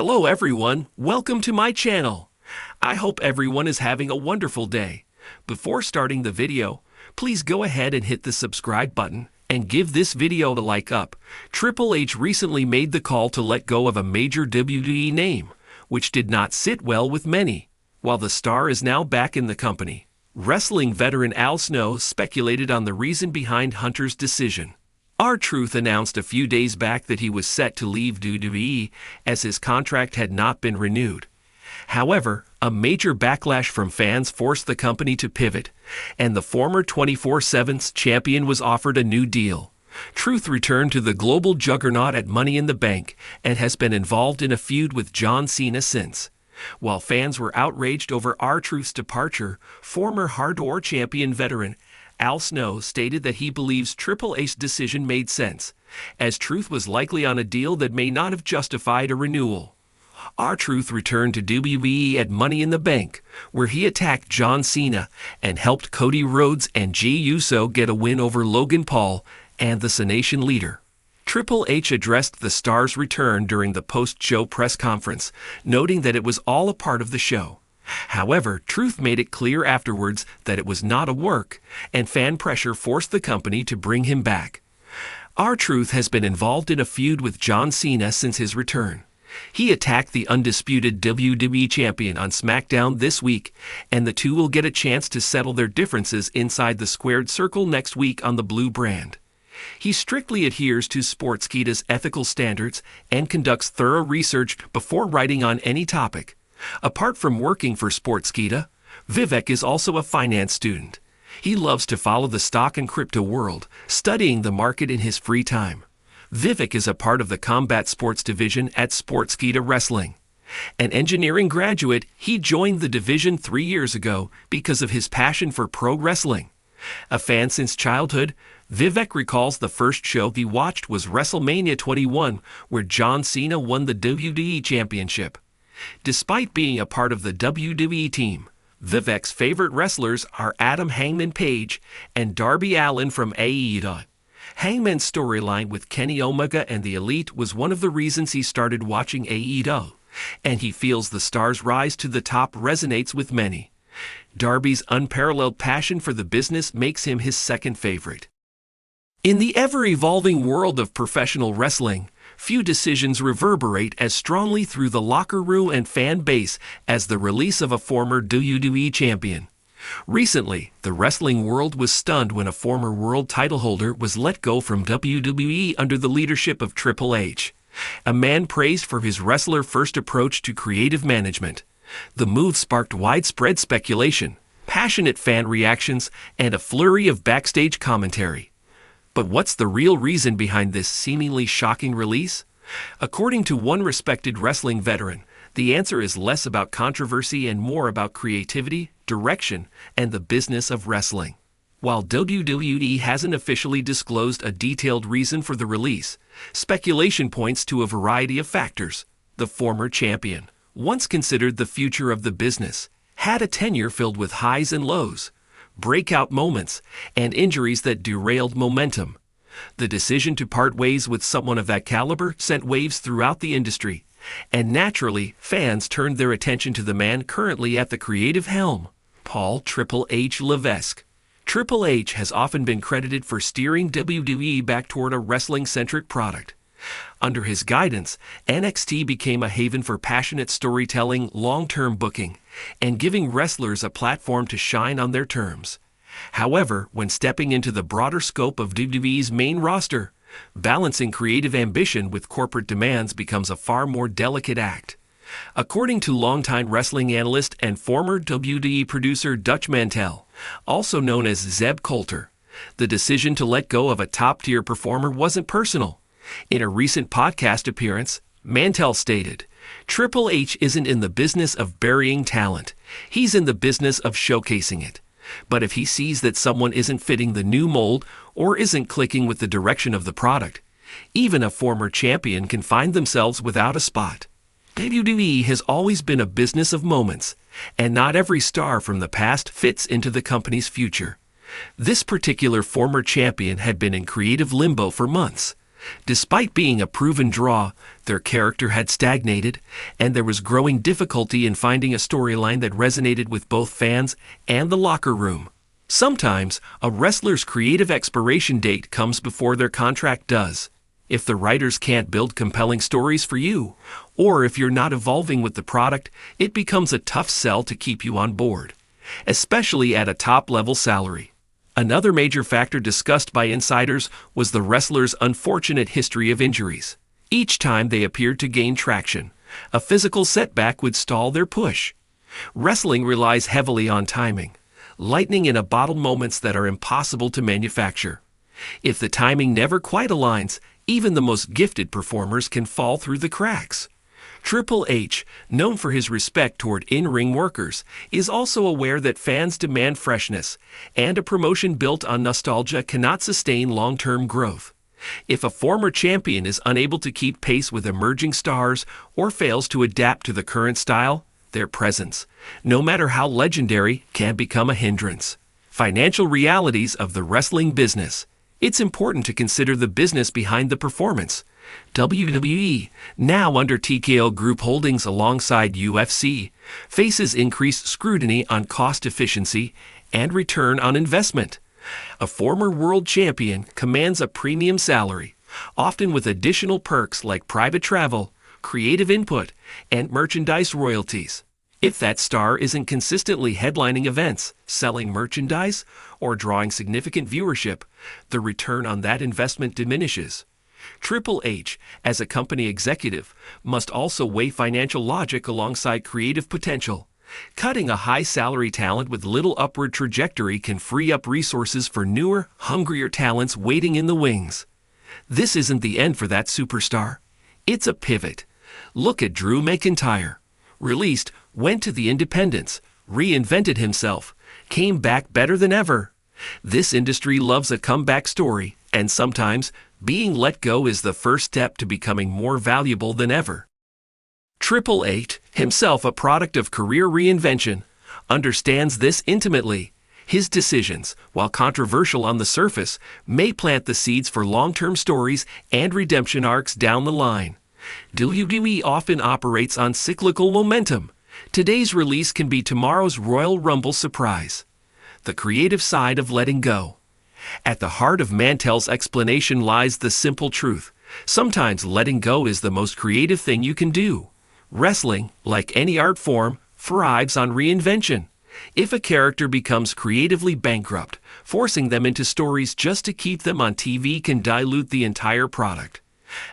Hello everyone, welcome to my channel. I hope everyone is having a wonderful day. Before starting the video, please go ahead and hit the subscribe button and give this video a like up. Triple H recently made the call to let go of a major WWE name, which did not sit well with many. While the star is now back in the company, wrestling veteran Al Snow speculated on the reason behind Hunter's decision. R-Truth announced a few days back that he was set to leave WWE as his contract had not been renewed. However, a major backlash from fans forced the company to pivot, and the former 24/7 champion was offered a new deal. Truth returned to the global juggernaut at Money in the Bank and has been involved in a feud with John Cena since. While fans were outraged over R-Truth's departure, former Hardcore champion veteran Al Snow stated that he believes Triple H's decision made sense, as Truth was likely on a deal that may not have justified a renewal. R-Truth returned to WWE at Money in the Bank, where he attacked John Cena and helped Cody Rhodes and Jey Uso get a win over Logan Paul and the Cenation leader. Triple H addressed the star's return during the post-show press conference, noting that it was all a part of the show. However, Truth made it clear afterwards that it was not a work, and fan pressure forced the company to bring him back. R-Truth has been involved in a feud with John Cena since his return. He attacked the undisputed WWE champion on SmackDown this week, and the two will get a chance to settle their differences inside the squared circle next week on the Blue brand. He strictly adheres to Sportskeeda's ethical standards and conducts thorough research before writing on any topic. Apart from working for Sportskeeda, Vivek is also a finance student. He loves to follow the stock and crypto world, studying the market in his free time. Vivek is a part of the combat sports division at Sportskeeda Wrestling. An engineering graduate, he joined the division 3 years ago because of his passion for pro wrestling. A fan since childhood, Vivek recalls the first show he watched was WrestleMania 21, where John Cena won the WWE Championship. Despite being a part of the WWE team, Vivek's favorite wrestlers are Adam Hangman Page and Darby Allin from AEW. Hangman's storyline with Kenny Omega and the Elite was one of the reasons he started watching AEW, and he feels the star's rise to the top resonates with many. Darby's unparalleled passion for the business makes him his second favorite. In the ever-evolving world of professional wrestling, few decisions reverberate as strongly through the locker room and fan base as the release of a former WWE champion. Recently, the wrestling world was stunned when a former world title holder was let go from WWE under the leadership of Triple H, a man praised for his wrestler-first approach to creative management. The move sparked widespread speculation, passionate fan reactions, and a flurry of backstage commentary. But what's the real reason behind this seemingly shocking release? According to one respected wrestling veteran, the answer is less about controversy and more about creativity, direction, and the business of wrestling. While WWE hasn't officially disclosed a detailed reason for the release, speculation points to a variety of factors. The former champion, once considered the future of the business, had a tenure filled with highs and lows, breakout moments, and injuries that derailed momentum. The decision to part ways with someone of that caliber sent waves throughout the industry, and naturally, fans turned their attention to the man currently at the creative helm, Paul Triple H Levesque. Triple H has often been credited for steering WWE back toward a wrestling-centric product. Under his guidance, NXT became a haven for passionate storytelling, long-term booking, and giving wrestlers a platform to shine on their terms. However, when stepping into the broader scope of WWE's main roster, balancing creative ambition with corporate demands becomes a far more delicate act. According to longtime wrestling analyst and former WWE producer Dutch Mantel, also known as Zeb Coulter, the decision to let go of a top-tier performer wasn't personal. In a recent podcast appearance, Mantel stated, "Triple H isn't in the business of burying talent. He's in the business of showcasing it. But if he sees that someone isn't fitting the new mold or isn't clicking with the direction of the product, even a former champion can find themselves without a spot." WWE has always been a business of moments, and not every star from the past fits into the company's future. This particular former champion had been in creative limbo for months. Despite being a proven draw, their character had stagnated, and there was growing difficulty in finding a storyline that resonated with both fans and the locker room. Sometimes, a wrestler's creative expiration date comes before their contract does. If the writers can't build compelling stories for you, or if you're not evolving with the product, it becomes a tough sell to keep you on board, especially at a top-level salary. Another major factor discussed by insiders was the wrestlers' unfortunate history of injuries. Each time they appeared to gain traction, a physical setback would stall their push. Wrestling relies heavily on timing, lightning-in-a-bottle moments that are impossible to manufacture. If the timing never quite aligns, even the most gifted performers can fall through the cracks. Triple H, known for his respect toward in-ring workers, is also aware that fans demand freshness, and a promotion built on nostalgia cannot sustain long-term growth. If a former champion is unable to keep pace with emerging stars or fails to adapt to the current style, their presence, no matter how legendary, can become a hindrance. Financial realities of the wrestling business. It's important to consider the business behind the performance. WWE, now under TKO Group Holdings alongside UFC, faces increased scrutiny on cost efficiency and return on investment. A former world champion commands a premium salary, often with additional perks like private travel, creative input, and merchandise royalties. If that star isn't consistently headlining events, selling merchandise, or drawing significant viewership, the return on that investment diminishes. Triple H, as a company executive, must also weigh financial logic alongside creative potential. Cutting a high-salary talent with little upward trajectory can free up resources for newer, hungrier talents waiting in the wings. This isn't the end for that superstar. It's a pivot. Look at Drew McIntyre. Released, went to the independents, reinvented himself, came back better than ever. This industry loves a comeback story, and sometimes being let go is the first step to becoming more valuable than ever. Triple H, himself a product of career reinvention, understands this intimately. His decisions, while controversial on the surface, may plant the seeds for long-term stories and redemption arcs down the line. WWE often operates on cyclical momentum. Today's release can be tomorrow's Royal Rumble surprise. The creative side of letting go. At the heart of Mantell's explanation lies the simple truth. Sometimes letting go is the most creative thing you can do. Wrestling, like any art form, thrives on reinvention. If a character becomes creatively bankrupt, forcing them into stories just to keep them on TV can dilute the entire product.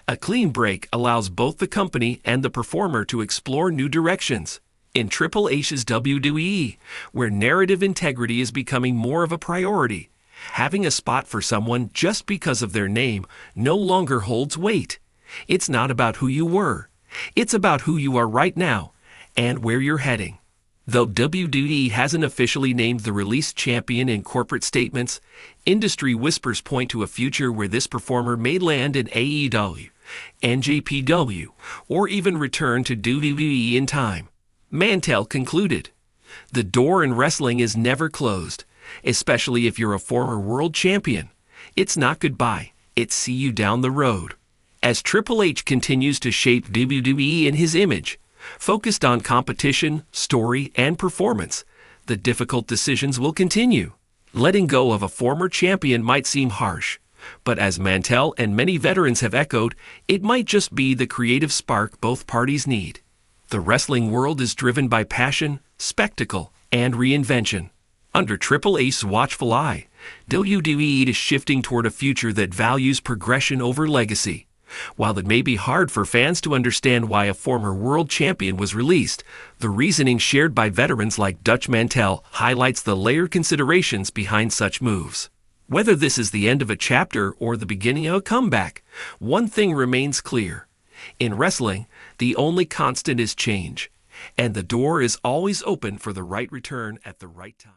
A clean break allows both the company and the performer to explore new directions. In Triple H's WWE, where narrative integrity is becoming more of a priority, having a spot for someone just because of their name no longer holds weight. It's not about who you were. It's about who you are right now and where you're heading. Though WWE hasn't officially named the released champion in corporate statements, industry whispers point to a future where this performer may land in AEW, NJPW, or even return to WWE in time. Mantell concluded, "The door in wrestling is never closed, especially if you're a former world champion. It's not goodbye, it's see you down the road." As Triple H continues to shape WWE in his image, focused on competition, story, and performance, the difficult decisions will continue. Letting go of a former champion might seem harsh, but as Mantell and many veterans have echoed, it might just be the creative spark both parties need. The wrestling world is driven by passion, spectacle, and reinvention. Under Triple H's watchful eye, WWE is shifting toward a future that values progression over legacy. While it may be hard for fans to understand why a former world champion was released, the reasoning shared by veterans like Dutch Mantell highlights the layered considerations behind such moves. Whether this is the end of a chapter or the beginning of a comeback, one thing remains clear. In wrestling, the only constant is change, and the door is always open for the right return at the right time.